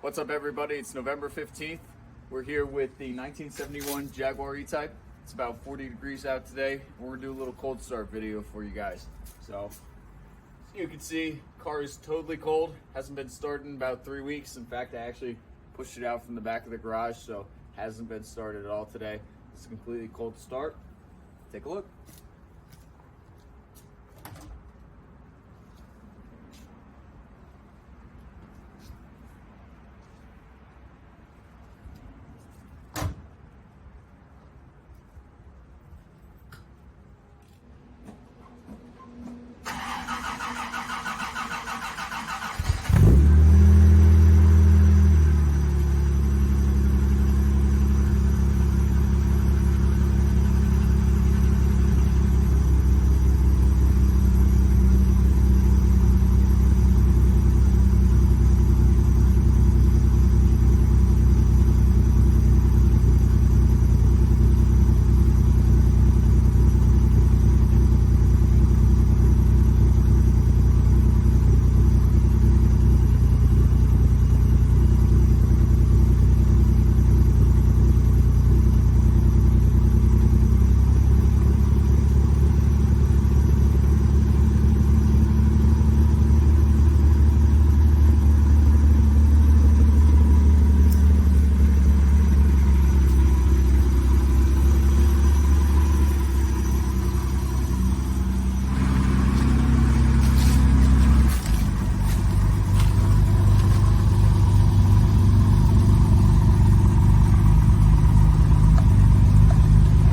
What's up, everybody? It's November 15th. We're here with the 1971 Jaguar E-Type. It's about 40 degrees out today. We're gonna do a little cold start video for you guys. So you can see, car is totally cold. Hasn't been started in about 3 weeks. In fact, I actually pushed it out from the back of the garage, so hasn't been started at all today. It's a completely cold start. Take a look.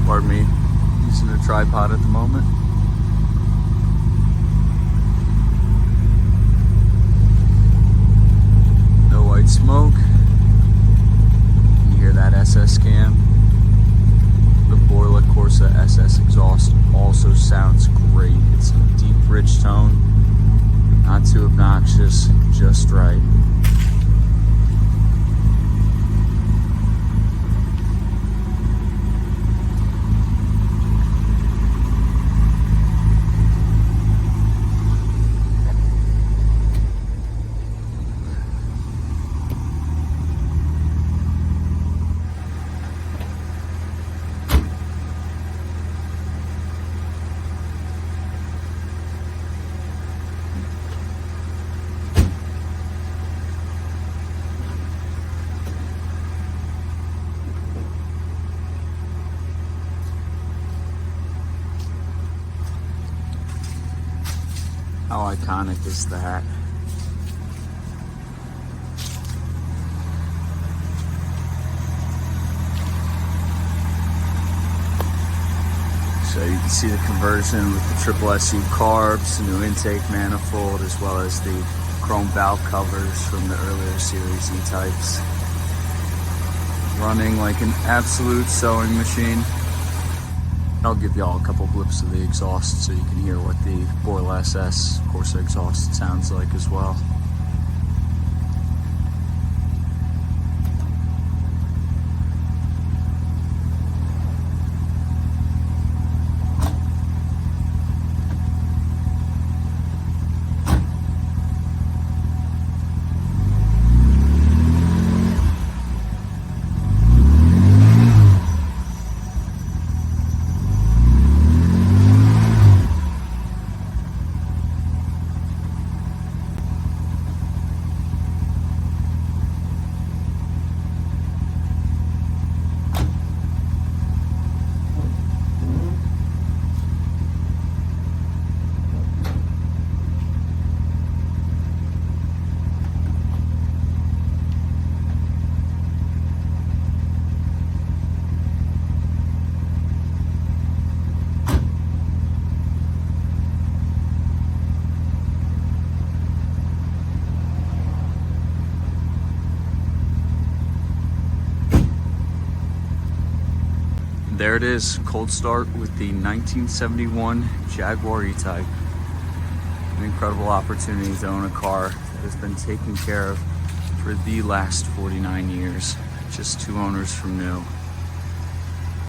Pardon me, using a tripod at the moment. No white smoke. You hear that SS cam. The Borla Corsa SS exhaust also sounds great. It's a deep, rich tone, not too obnoxious, just right. How iconic is that? So you can see the conversion with the triple SU carbs, new intake manifold, as well as the chrome valve covers from the earlier series E-Types. Running like an absolute sewing machine. I'll give y'all a couple blips of the exhaust so you can hear what the Borla SS Corsa exhaust sounds like as well. There it is, cold start with the 1971 Jaguar E-Type. An incredible opportunity to own a car that has been taken care of for the last 49 years. Just 2 owners from new.